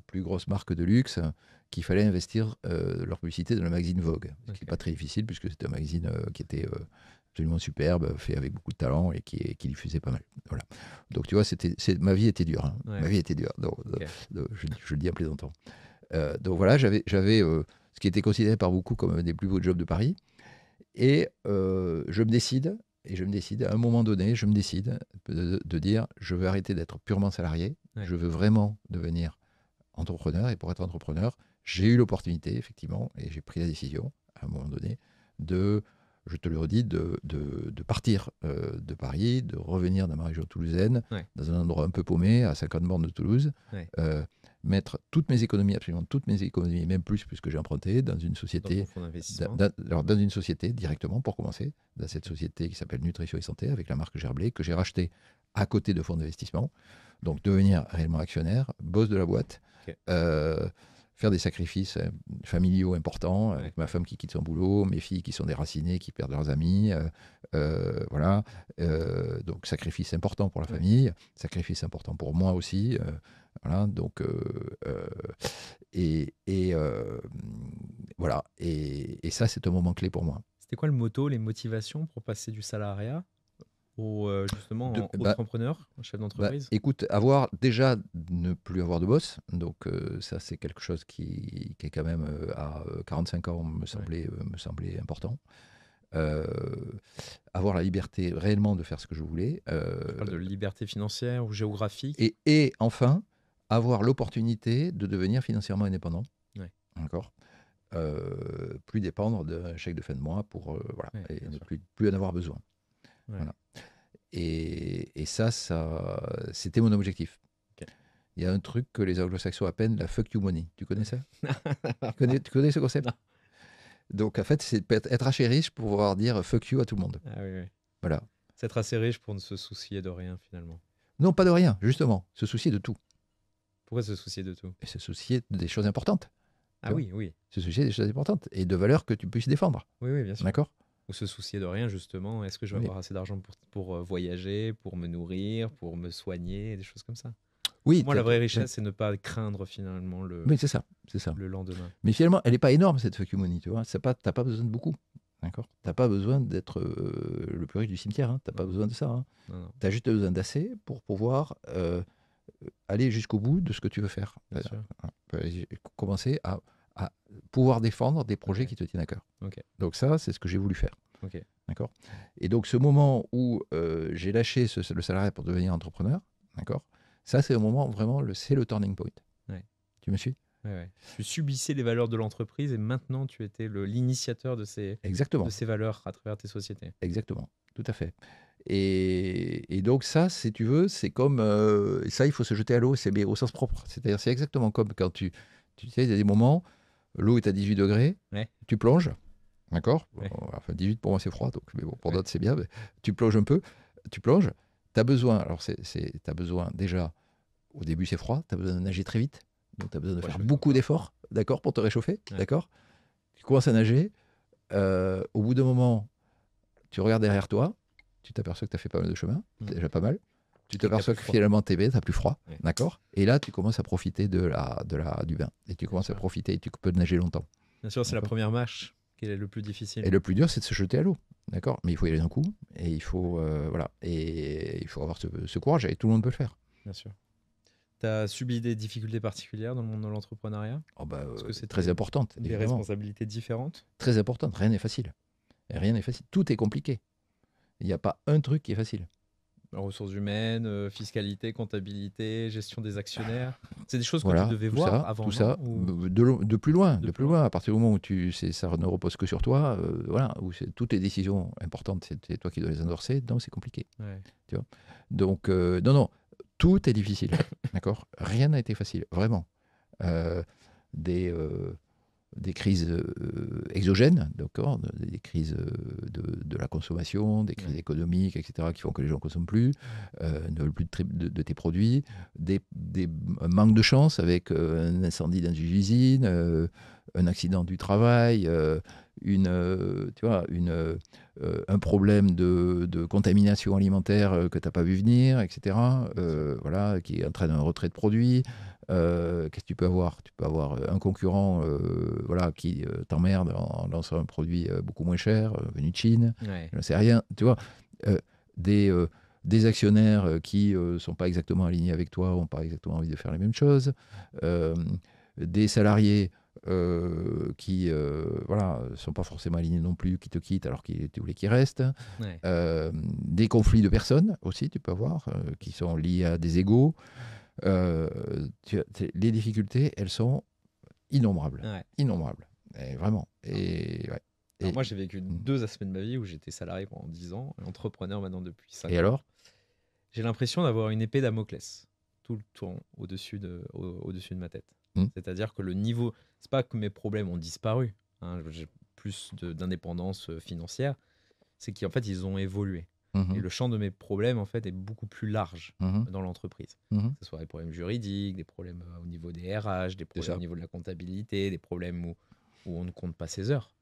plus grosses marques de luxe qu'il fallait investir leur publicité dans le magazine Vogue. Ce qui n'est pas très difficile puisque c'était un magazine qui était absolument superbe, fait avec beaucoup de talent et qui diffusait pas mal. Voilà. Donc tu vois, ma vie était dure. Hein. Ouais. Ma vie était dure. Donc, je le dis en plaisantant. Donc voilà, j'avais ce qui était considéré par beaucoup comme un des plus beaux jobs de Paris. Et je me décide, à un moment donné, je me décide de dire, je veux arrêter d'être purement salarié, je veux vraiment devenir entrepreneur. Et pour être entrepreneur, j'ai eu l'opportunité, effectivement, et j'ai pris la décision, à un moment donné, je te le redis, de partir de Paris, de revenir dans ma région toulousaine, dans un endroit un peu paumé, à 50 bornes de Toulouse, mettre toutes mes économies, absolument toutes mes économies, même plus puisque j'ai emprunté, dans une société, dans une société directement pour commencer, dans cette société qui s'appelle Nutrition et Santé, avec la marque Gerblé, que j'ai racheté à côté de fonds d'investissement. Donc devenir réellement actionnaire, boss de la boîte, faire des sacrifices familiaux importants, avec ma femme qui quitte son boulot, mes filles qui sont déracinées, qui perdent leurs amis, voilà. Donc sacrifice important pour la famille, sacrifice important pour moi aussi. Voilà, donc voilà, et ça c'est un moment clé pour moi. C'était quoi le motto, les motivations pour passer du salariat justement entrepreneur, chef d'entreprise? Écoute, déjà ne plus avoir de boss, donc ça c'est quelque chose qui est quand même à 45 ans me semblait important. Avoir la liberté réellement de faire ce que je voulais. Tu parles de liberté financière ou géographique. Et enfin, avoir l'opportunité de devenir financièrement indépendant. D'accord. Plus dépendre d'un chèque de fin de mois pour voilà, et ne plus en avoir besoin. Voilà. Et ça, c'était mon objectif. Ok. Il y a un truc que les anglo-saxons appellent la fuck you money. Tu connais ça? Tu connais ce concept? Non. Donc, en fait, c'est être assez riche pour pouvoir dire fuck you à tout le monde. Ah oui, oui. Voilà. C'est être assez riche pour ne se soucier de rien finalement. Non, pas de rien, justement. Se soucier de tout. Pourquoi se soucier de tout? Et se soucier des choses importantes. Ah oui, oui. Se soucier des choses importantes et de valeurs que tu puisses défendre. Oui, oui, bien sûr. D'accord? Ou se soucier de rien, justement. Est-ce que je vais Oui. avoir assez d'argent pour voyager, pour me nourrir, pour me soigner, des choses comme ça? Oui, Moi, la vraie richesse, c'est ne pas craindre finalement le, oui, c'est ça. C'est ça. le lendemain. Mais finalement, elle n'est pas énorme, cette fuck you money, tu vois. Tu n'as pas besoin de beaucoup. D'accord? Tu n'as pas besoin d'être le plus riche du cimetière. Hein. Tu n'as pas Non. besoin de ça. Hein. Non, non, Tu as juste besoin d'assez pour pouvoir aller jusqu'au bout de ce que tu veux faire. bien sûr. Commencer à pouvoir défendre des projets Ok. qui te tiennent à cœur. Ok. Donc ça, c'est ce que j'ai voulu faire. Ok. D'accord? Et donc ce moment où j'ai lâché le salariat pour devenir entrepreneur, d'accord? Ça, c'est le moment vraiment, c'est le turning point. Ouais. Tu me suis? Ouais, ouais. Tu subissais les valeurs de l'entreprise et maintenant tu étais l'initiateur de Exactement. ces valeurs à travers tes sociétés. Exactement, tout à fait. Et donc ça, si tu veux, c'est comme... ça, il faut se jeter à l'eau, c'est au sens propre. C'est-à-dire, c'est exactement comme quand tu sais, il y a des moments, l'eau est à 18 degrés, Ouais. tu plonges, d'accord? Ouais. Enfin, 18 pour moi, c'est froid, donc, mais bon, pour Ouais. d'autres, c'est bien. Mais tu plonges un peu, tu plonges, tu as besoin, alors tu as besoin déjà, au début, c'est froid, tu as besoin de nager très vite, donc tu as besoin de Ouais, faire je fais beaucoup comme ça. d'efforts, d'accord, pour te réchauffer, Ouais. d'accord? Tu commences à nager, au bout d'un moment, tu regardes derrière toi, tu t'aperçois que tu as fait pas mal de chemin, c'est déjà pas mal. Tu que t'as t'aperçois plus que froid. finalement tu as plus froid, Ouais. d'accord? Et là, tu commences à profiter du bain. Et tu commences à sûr. profiter et tu peux nager longtemps. Bien sûr, c'est la D'accord. première marche qui est le plus difficile. Et le plus dur, c'est de se jeter à l'eau, d'accord? Mais il faut y aller d'un coup, et il faut, voilà, et il faut avoir ce courage, et tout le monde peut le faire. Bien sûr. Tu as subi des difficultés particulières dans le monde de l'entrepreneuriat? Oh bah, Parce que c'est c'était très importante, des évidemment. responsabilités différentes? Très importante, rien n'est facile. Et rien n'est facile. Tout est compliqué. Il n'y a pas un truc qui est facile. Ressources humaines, fiscalité, comptabilité, gestion des actionnaires. C'est des choses que tu Voilà, devais voir avant, tout non? ça, Ou de plus loin, de de plus plus loin. À partir du moment où ça ne repose que sur toi, voilà, où toutes les décisions importantes, c'est toi qui dois les endorser, donc c'est compliqué. Ouais. Donc, non, non, tout est difficile, d'accord? Rien n'a été facile, vraiment. Euh, des crises exogènes, d'accord, des crises de la consommation, des crises Ouais. économiques, etc., qui font que les gens ne consomment plus, ne veulent plus de tes produits, un manque de chance avec un incendie dans une usine, un accident du travail, tu vois, un problème de contamination alimentaire que tu n'as pas vu venir, etc., voilà, qui entraîne un retrait de produits. Qu'est-ce que tu peux avoir? Tu peux avoir un concurrent voilà, qui t'emmerde en lançant un produit beaucoup moins cher, venu de Chine, Ouais. je ne sais rien. Tu vois, euh, des, euh, des actionnaires qui ne sont pas exactement alignés avec toi, n'ont pas exactement envie de faire les mêmes choses, euh, des salariés qui voilà, sont pas forcément alignés non plus, qui te quittent alors tu voulais qu'ils restent, Ouais. des conflits de personnes aussi, tu peux avoir, qui sont liés à des égos. Les difficultés, elles sont innombrables. Ouais. Innombrables. Et vraiment. Et, ouais. Alors moi, j'ai vécu 2 aspects de ma vie où j'étais salarié pendant 10 ans et entrepreneur maintenant depuis 5 Et ans. alors? J'ai l'impression d'avoir une épée Damoclès tout le temps au-dessus de ma tête. C'est-à-dire que le niveau, c'est pas que mes problèmes ont disparu, hein, j'ai plus d'indépendance financière, c'est qu'en fait ils ont évolué. Et le champ de mes problèmes en fait est beaucoup plus large dans l'entreprise. Que ce soit des problèmes juridiques, des problèmes au niveau des RH, des problèmes au niveau de la comptabilité, des problèmes où on ne compte pas ses heures,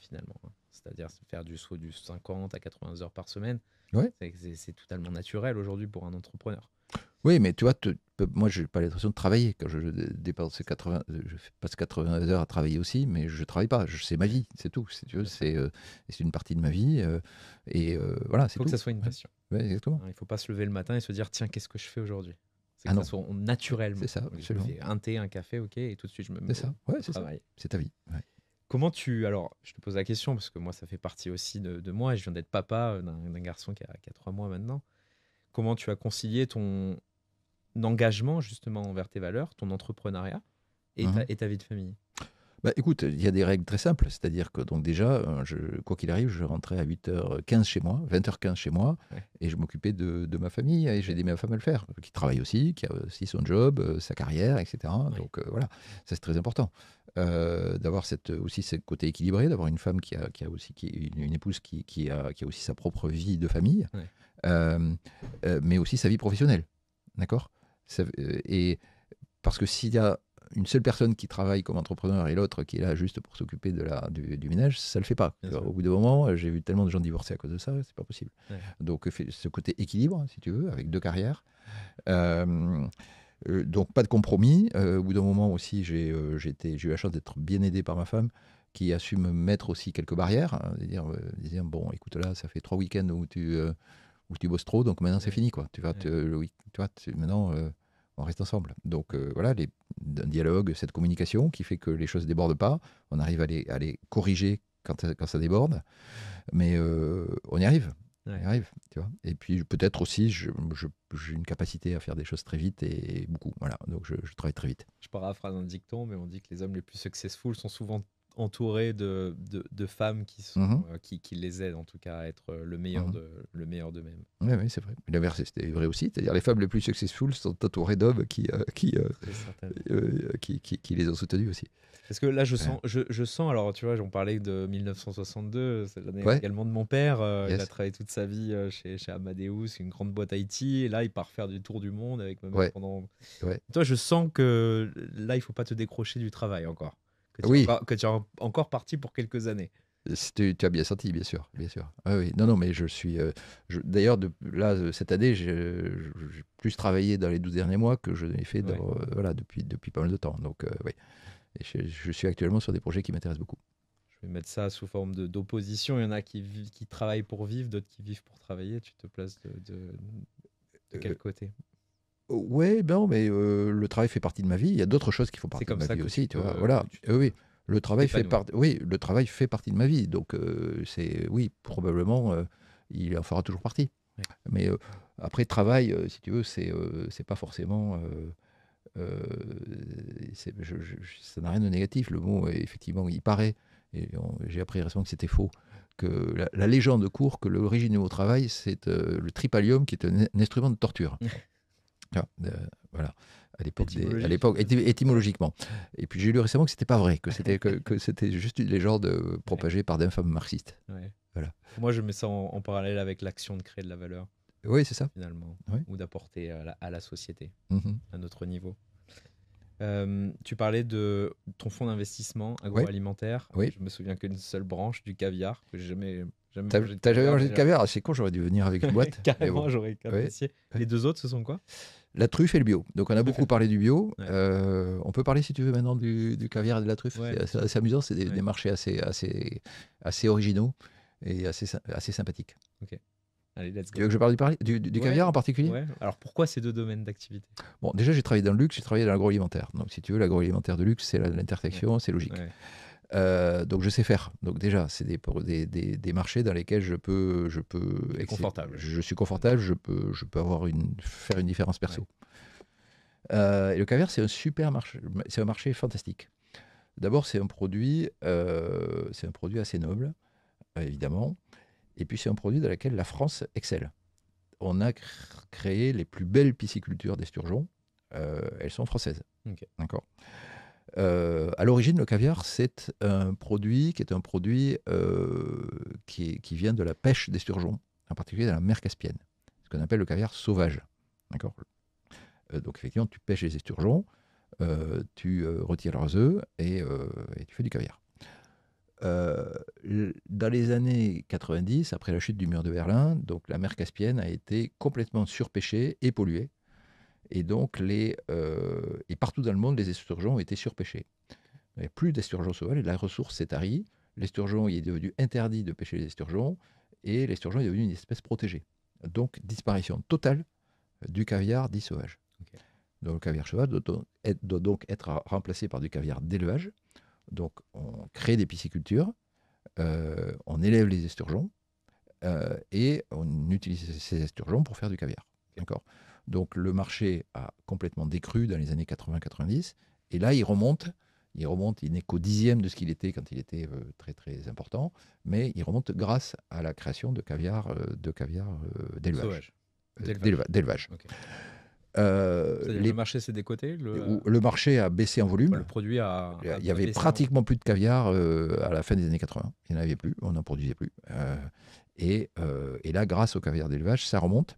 finalement. C'est-à-dire faire du 50 à 80 heures par semaine. Ouais. C'est totalement naturel aujourd'hui pour un entrepreneur. Oui, mais tu vois, moi, je n'ai pas l'impression de travailler. Quand je dépasse 80, je passe 80 heures à travailler aussi, mais je ne travaille pas. C'est ma vie, c'est tout. Si tu veux, c'est une partie de ma vie. Et voilà, c'est tout. Il faut que ça soit une passion. Ouais, exactement. Il ne faut pas se lever le matin et se dire, tiens, qu'est-ce que je fais aujourd'hui? C'est que Ah ça non. soit naturellement. C'est ça, Je me absolument. fais un thé, un café, ok, et tout de suite, je me mets C'est ça. Ouais, au c'est ça. travail. C'est ta vie. Ouais. Comment alors, je te pose la question parce que moi, ça fait partie aussi de moi et je viens d'être papa d'un garçon qui a 3 mois maintenant. Comment tu as concilié ton engagement justement envers tes valeurs, ton entrepreneuriat et ta vie de famille? Bah, écoute, il y a des règles très simples. C'est-à-dire que donc déjà, quoi qu'il arrive, je rentrais à 8h15 chez moi, 20h15 chez moi, Ouais. et je m'occupais de ma famille, et j'ai Ok. aidé ma femme à le faire, qui travaille aussi, qui a aussi son job, sa carrière, etc. Ouais. Donc voilà, ça c'est très important. D'avoir aussi ce côté équilibré, d'avoir une femme qui a aussi une épouse qui a aussi sa propre vie de famille, Ouais. euh, mais aussi sa vie professionnelle. D'accord. Et parce que s'il y a une seule personne qui travaille comme entrepreneur et l'autre qui est là juste pour s'occuper du ménage, ça le fait pas. Bien sûr. Au bout d'un moment, j'ai vu tellement de gens divorcer à cause de ça, c'est pas possible. Ouais. Donc ce côté équilibre, si tu veux, avec deux carrières. Euh, donc pas de compromis. Au bout d'un moment aussi, j'ai eu la chance d'être bien aidé par ma femme qui a su me mettre aussi quelques barrières, hein, dire bon, écoute là, ça fait 3 week-ends où tu bosses trop, donc maintenant c'est Ouais. fini quoi. Tu vas, Ouais. maintenant on reste ensemble. Donc voilà, un dialogue, cette communication qui fait que les choses débordent pas. On arrive à les corriger quand ça déborde, mais on y arrive. On y Ouais. arrive, tu vois. Et puis peut-être aussi, j'ai une capacité à faire des choses très vite et beaucoup. Voilà, donc je travaille très vite. Je paraphrase un dicton, mais on dit que les hommes les plus successful sont souvent entourés de femmes Mhm, qui les aident en tout cas à être mhm. le meilleur d'eux-mêmes. Oui, oui, c'est vrai. Mais l'inverse, c'était vrai aussi. C'est-à-dire les femmes les plus successful sont entourées d'hommes C'est certainement. qui les ont soutenus aussi. Parce que là, Ouais. je sens, alors tu vois, on parlait de 1962, c'est l'année Ouais, également de mon père. Il a yes, travaillé toute sa vie chez Amadeus, une grande boîte IT. Et là, il part faire du tour du monde avec ma mère ouais, pendant. ouais. Toi, je sens que là, il faut pas te décrocher du travail encore. Oui, Que tu es encore parti pour quelques années. tu as bien senti, bien sûr, bien sûr. Ah oui, non, non, mais je suis. D'ailleurs, là, cette année, j'ai plus travaillé dans les 12 derniers mois que je n'ai fait Ouais. voilà, depuis pas mal de temps. Donc, oui. Et je suis actuellement sur des projets qui m'intéressent beaucoup. Je vais mettre ça sous forme d'opposition. Il y en a qui travaillent pour vivre, d'autres qui vivent pour travailler. Tu te places de quel Euh, côté? ouais, non, mais le travail fait partie de ma vie. Il y a d'autres choses qui font C'est partie de comme ma ça vie que tu aussi, tu vois. te, Voilà. Oui, tu t'épanouis. oui, le travail fait partie de ma vie. Donc, oui, probablement, il en fera toujours partie. Ouais. Mais après, travail, si tu veux, c'est pas forcément. Euh, ça n'a rien de négatif. Le mot, effectivement, il paraît, et j'ai appris récemment que c'était faux, que la légende court que l'origine du mot travail, c'est le tripalium, qui est un instrument de torture. Tu vois, voilà, étymologiquement. Et puis j'ai lu récemment que c'était pas vrai, que c'était juste une légende Ouais. propagée par d'infâmes marxistes. Ouais. Voilà. Pour moi, je mets ça en parallèle avec l'action de créer de la valeur, Oui, c'est ça. finalement, Oui. ou d'apporter à la société, Mhm. à notre niveau. Tu parlais de ton fonds d'investissement Oui, agroalimentaire. oui. Je me souviens qu'une seule branche, du caviar, que j'ai jamais T'as mangé de t'as jamais caviar mangé de déjà. caviar? Ah, c'est con, j'aurais dû venir avec une boîte. Mais bon. Carrément, j'aurais Oui, apprécié. oui. Les deux autres, ce sont quoi? La truffe et le bio. Donc on a Truffe et beaucoup le bio. parlé du bio. Ouais, On peut parler, si tu veux, maintenant du caviar et de la truffe. ouais, C'est bien assez, sûr. assez amusant. C'est des Ouais. marchés assez originaux et assez sympathiques. Ok. Allez, let's Tu go. veux que je parle du Ouais, caviar en particulier? ouais. Alors pourquoi ces deux domaines d'activité? Bon, déjà, j'ai travaillé dans le luxe, j'ai travaillé dans l'agroalimentaire. Donc, si tu veux, l'agroalimentaire de luxe, c'est Ouais, l'intersection, c'est logique. ouais. Donc, je sais faire. Donc, déjà, c'est des marchés dans lesquels Tu es confortable. je suis confortable, je peux faire une différence perso. Ouais. Et le caviar, c'est un super marché, c'est un marché fantastique. D'abord, c'est un produit assez noble, évidemment. Et puis, c'est un produit dans lequel la France excelle. On a créé les plus belles piscicultures d'esturgeon. Elles sont françaises. Ok. D'accord. À l'origine, le caviar, c'est un produit qui est un produit qui vient de la pêche d'esturgeon, en particulier dans la mer Caspienne, ce qu'on appelle le caviar sauvage. D'accord. Donc, effectivement, tu pêches les esturgeons, tu retires leurs œufs et tu fais du caviar. Dans les années 90, après la chute du mur de Berlin, donc la mer Caspienne a été complètement surpêchée et polluée. Et donc, et partout dans le monde, les esturgeons ont été surpêchés. Il n'y a plus d'esturgeons sauvages, et la ressource s'est tarie. L'esturgeon il est devenu interdit de pêcher les esturgeons, et l'esturgeon est devenu une espèce protégée. Donc, disparition totale du caviar dit sauvage. Ok. Donc, le caviar sauvage doit donc être remplacé par du caviar d'élevage. Donc, on crée des piscicultures, on élève les esturgeons, et on utilise ces esturgeons pour faire du caviar. Ok. D'accord. Donc, le marché a complètement décru dans les années 80-90, et là, il remonte. Il remonte, il n'est qu'au 10e de ce qu'il était quand il était très très important, mais il remonte grâce à la création de caviar, d'élevage. Sauvage. D'élevage. D'élevage. Ok. Euh, C'est-à-dire le marché s'est décoté, le marché a baissé en volume. le produit a Il y avait baissé pratiquement plus de caviar à la fin des années 80. Il n'y en avait plus, on n'en produisait plus. Et là, grâce au caviar d'élevage, ça remonte.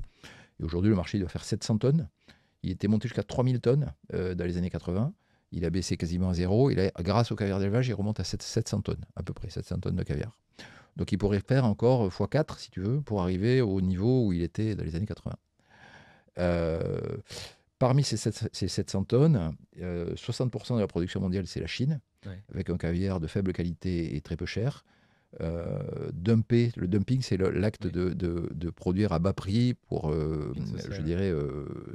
Et aujourd'hui, le marché doit faire 700 tonnes. Il était monté jusqu'à 3000 tonnes dans les années 80. Il a baissé quasiment à zéro. Et là, grâce au caviar d'élevage, il remonte à 700 tonnes, à peu près 700 tonnes de caviar. Donc il pourrait faire encore x4, si tu veux, pour arriver au niveau où il était dans les années 80. Parmi ces 700 tonnes, 60% de la production mondiale, c'est la Chine, avec un caviar de faible qualité et très peu cher. Le dumping, c'est l'acte de produire à bas prix pour, je dirais,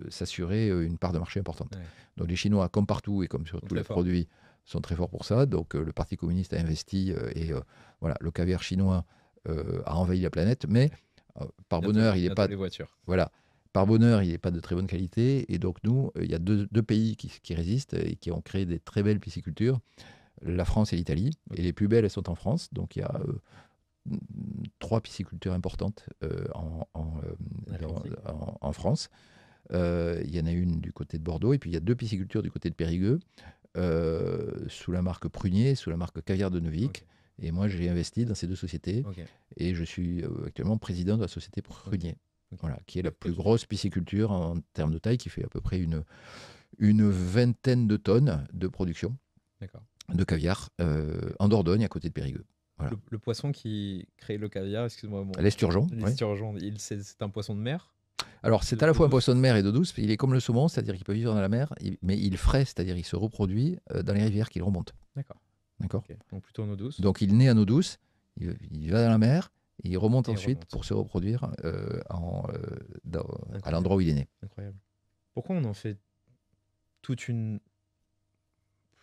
s'assurer une part de marché importante. Ouais. Donc les Chinois, comme partout et comme sur tous les produits, sont très forts pour ça. Donc le Parti communiste a investi et voilà, le caviar chinois a envahi la planète, mais par bonheur, il n'est pas... les voitures. Voilà. Par bonheur, il n'est pas de très bonne qualité. Et donc, nous, il y a deux pays qui résistent et qui ont créé des très belles piscicultures, la France et l'Italie. Et les plus belles, elles sont en France. Donc, il y a 3 piscicultures importantes en France. Il y en a une du côté de Bordeaux. Et puis, il y a 2 piscicultures du côté de Périgueux, sous la marque Prunier, sous la marque Caviar de Neuvic. Et moi, j'ai investi dans ces 2 sociétés. Et je suis actuellement président de la société Prunier. Voilà, qui est la plus grosse pisciculture en termes de taille, qui fait à peu près une vingtaine de tonnes de production de caviar en Dordogne, à côté de Périgueux. Voilà. Le poisson qui crée le caviar, excuse-moi. L'esturgeon. L'esturgeon, c'est un poisson de mer? Alors, c'est à la fois un poisson de mer et d'eau douce. Il est comme le saumon, c'est-à-dire qu'il peut vivre dans la mer, mais il est frais, c'est-à-dire qu'il se reproduit dans les rivières qu'il remonte. D'accord. Okay. Donc plutôt en eau douce. Donc, il naît en eau douce, il va dans la mer, et il remonte ensuite pour se reproduire à l'endroit où il est né. Incroyable. Pourquoi on en fait toute une...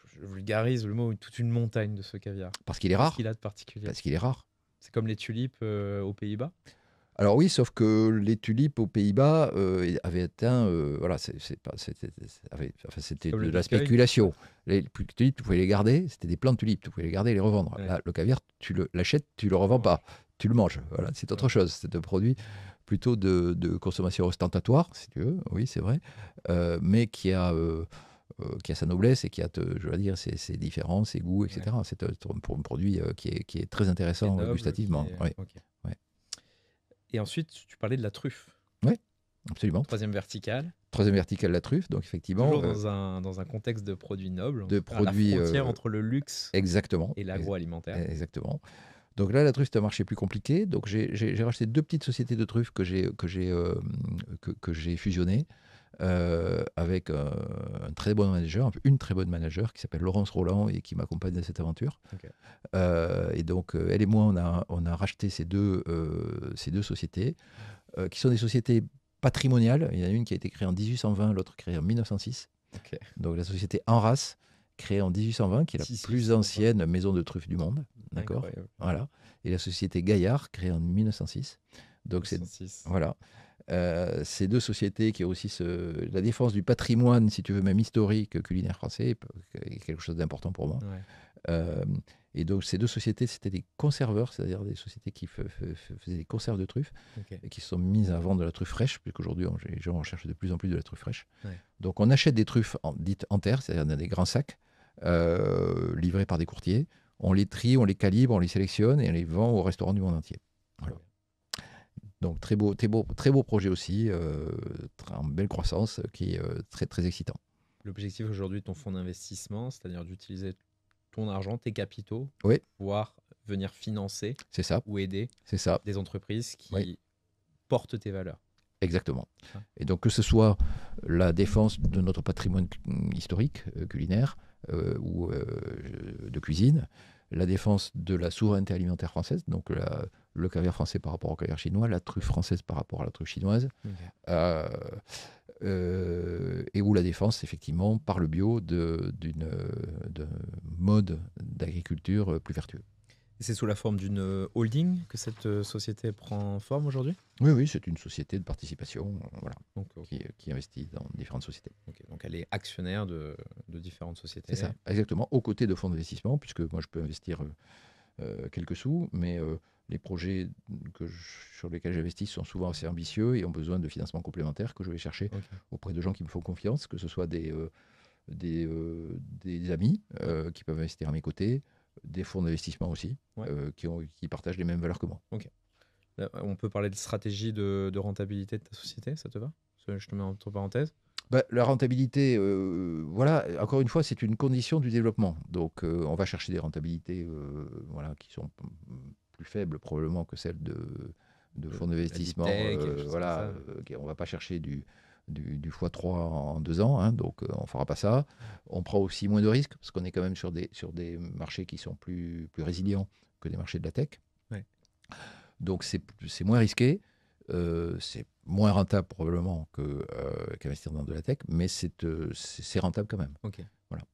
Je vulgarise le mot, toute une montagne de ce caviar? Parce qu'il est rare. Qu'est-ce qu'il a de particulier? Parce qu'il est rare. C'est comme les tulipes aux Pays-Bas? Alors oui, sauf que les tulipes aux Pays-Bas avaient atteint... voilà, c'était de la spéculation. Les tulipes, tu pouvais les garder, c'était des plants de tulipes, tu pouvais les garder et les revendre. Ouais. Là, le caviar, tu l'achètes, tu le revends pas, tu le manges. Voilà, c'est autre chose. C'est un produit plutôt de consommation ostentatoire, si tu veux, oui, c'est vrai, mais qui a sa noblesse et qui a, je veux dire, ses différences, ses goûts, etc. Ouais. C'est pour un produit qui est très intéressant gustativement. Ouais. Okay. Ouais. Et ensuite, tu parlais de la truffe. Oui, absolument. Troisième verticale, la truffe, donc effectivement. Toujours dans un contexte de produits nobles. De produits. La frontière entre le luxe exactement, et l'agroalimentaire. Exactement. Donc là, la truffe, c'est un marché plus compliqué. Donc j'ai racheté 2 petites sociétés de truffes que j'ai fusionnées avec un très bon manager, une très bonne manager qui s'appelle Laurence Roland et qui m'accompagne dans cette aventure. Okay. Et donc, elle et moi, on a racheté ces deux sociétés qui sont des sociétés patrimoniales. Il y en a une qui a été créée en 1820, l'autre créée en 1906. Okay. Donc, la société Enras, créée en 1820, qui est la plus ancienne maison de truffes du monde. D'accord. Voilà. Et la société Gaillard, créée en 1906. Donc, 1906. Voilà. Ces 2 sociétés qui ont aussi la défense du patrimoine, si tu veux, même historique, culinaire français, est quelque chose d'important pour moi. Ouais. Et donc, ces 2 sociétés, c'était des conserveurs, c'est-à-dire des sociétés qui faisaient des conserves de truffes, okay. Et qui se sont mises à vendre de la truffe fraîche, puisqu'aujourd'hui, les gens recherchent de plus en plus de la truffe fraîche. Ouais. Donc, on achète des truffes dites en terre, c'est-à-dire dans des grands sacs, livrés par des courtiers. On les trie, on les calibre, on les sélectionne et on les vend aux restaurants du monde entier. Voilà. Donc, très beau projet aussi, en belle croissance, qui est très, très excitant. L'objectif aujourd'hui de ton fonds d'investissement, c'est-à-dire d'utiliser ton argent, tes capitaux, oui. Pour pouvoir venir financer ou aider des entreprises qui portent tes valeurs. Exactement. Et donc, que ce soit la défense de notre patrimoine historique, culinaire ou de cuisine, la défense de la souveraineté alimentaire française, donc le caviar français par rapport au caviar chinois, la truffe française par rapport à la truffe chinoise, okay. Et où la défense, effectivement, par le bio, d'un mode d'agriculture plus vertueux. Et c'est sous la forme d'une holding que cette société prend forme aujourd'hui? Oui, oui, c'est une société de participation voilà, Donc, qui investit dans différentes sociétés. donc elle est actionnaire de différentes sociétés. C'est ça, exactement, aux côtés de fonds d'investissement, puisque moi je peux investir quelques sous, mais les projets sur lesquels j'investis sont souvent assez ambitieux et ont besoin de financement complémentaire que je vais chercher auprès de gens qui me font confiance, que ce soit des amis qui peuvent investir à mes côtés, des fonds d'investissement aussi, qui partagent les mêmes valeurs que moi. On peut parler de stratégie de rentabilité de ta société, ça te va? Je te mets entre parenthèses. La rentabilité, voilà, encore une fois, c'est une condition du développement. Donc, on va chercher des rentabilités voilà, qui sont plus faibles probablement que celles de fonds d'investissement. Voilà, on ne va pas chercher du x3 en 2 ans, hein, donc on ne fera pas ça. On prend aussi moins de risques, parce qu'on est quand même sur des marchés qui sont plus résilients que les marchés de la tech. Ouais. Donc, c'est moins risqué. C'est moins rentable probablement qu'investir dans de la tech, mais c'est rentable quand même. Ok. Voilà.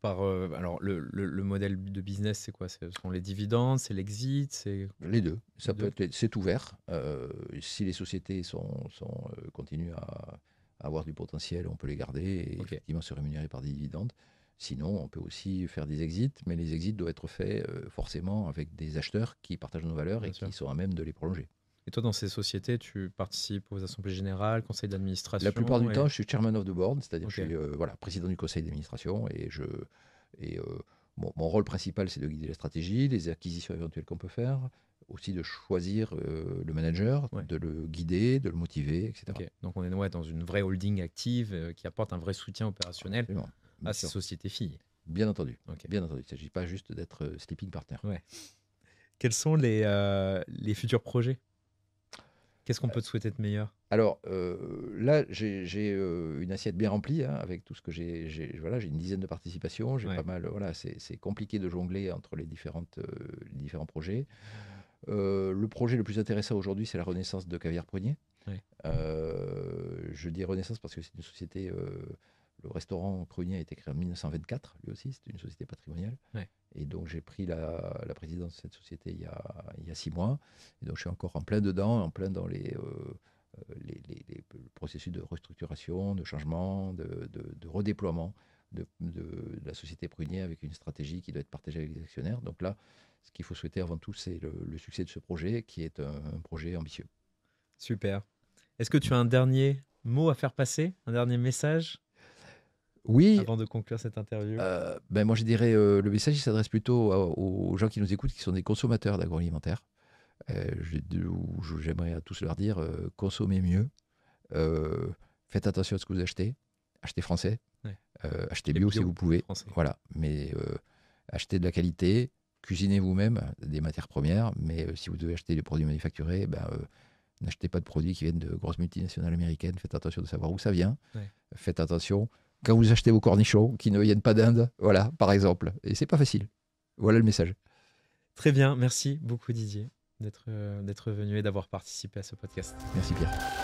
Alors, le modèle de business, c'est quoi? Ce sont les dividendes, c'est l'exit, les deux. Ça peut être, c'est ouvert. Si les sociétés continuent à avoir du potentiel, on peut les garder et effectivement se rémunérer par des dividendes. Sinon, on peut aussi faire des exits, mais les exits doivent être faits forcément avec des acheteurs qui partagent nos valeurs et qui sont à même de les prolonger. Et toi, dans ces sociétés, tu participes aux assemblées générales, conseils d'administration? La plupart du temps, je suis chairman of the board, c'est-à-dire que je suis président du conseil d'administration et mon rôle principal, c'est de guider la stratégie, les acquisitions éventuelles qu'on peut faire, aussi de choisir le manager, de le guider, de le motiver, etc. Donc on est dans une vraie holding active qui apporte un vrai soutien opérationnel à ces sociétés filles. Bien entendu. Bien entendu. Il ne s'agit pas juste d'être sleeping partner. Quels sont les futurs projets? Qu'est-ce qu'on peut te souhaiter de meilleur? Alors là, j'ai une assiette bien remplie hein, avec tout ce que j'ai. Voilà, j'ai une dizaine de participations. J'ai pas mal. Voilà, c'est compliqué de jongler entre les différents projets. Le projet le plus intéressant aujourd'hui, c'est la renaissance de Caviar Prunier. Je dis renaissance parce que c'est une société. Le restaurant Prunier a été créé en 1924, lui aussi, c'est une société patrimoniale. Et donc j'ai pris la présidence de cette société il y a 6 mois. Et donc je suis encore en plein dedans, en plein dans les processus de restructuration, de changement, de redéploiement de la société Prunier avec une stratégie qui doit être partagée avec les actionnaires. Donc là, ce qu'il faut souhaiter avant tout, c'est le succès de ce projet qui est un projet ambitieux. Super. Est-ce que tu as un dernier mot à faire passer, un dernier message? Oui. Avant de conclure cette interview. Moi, je dirais le message il s'adresse plutôt aux gens qui nous écoutent, qui sont des consommateurs d'agroalimentaire. J'aimerais à tous leur dire consommez mieux, faites attention à ce que vous achetez, achetez français, achetez bio si vous pouvez. Voilà, mais achetez de la qualité, cuisinez vous-même des matières premières, mais si vous devez acheter des produits manufacturés, n'achetez pas de produits qui viennent de grosses multinationales américaines. Faites attention de savoir où ça vient. Faites attention quand vous achetez vos cornichons qui ne viennent pas d'Inde, voilà, par exemple. Et c'est pas facile. Voilà le message. Très bien, merci beaucoup Didier d'être venu et d'avoir participé à ce podcast. Merci Pierre.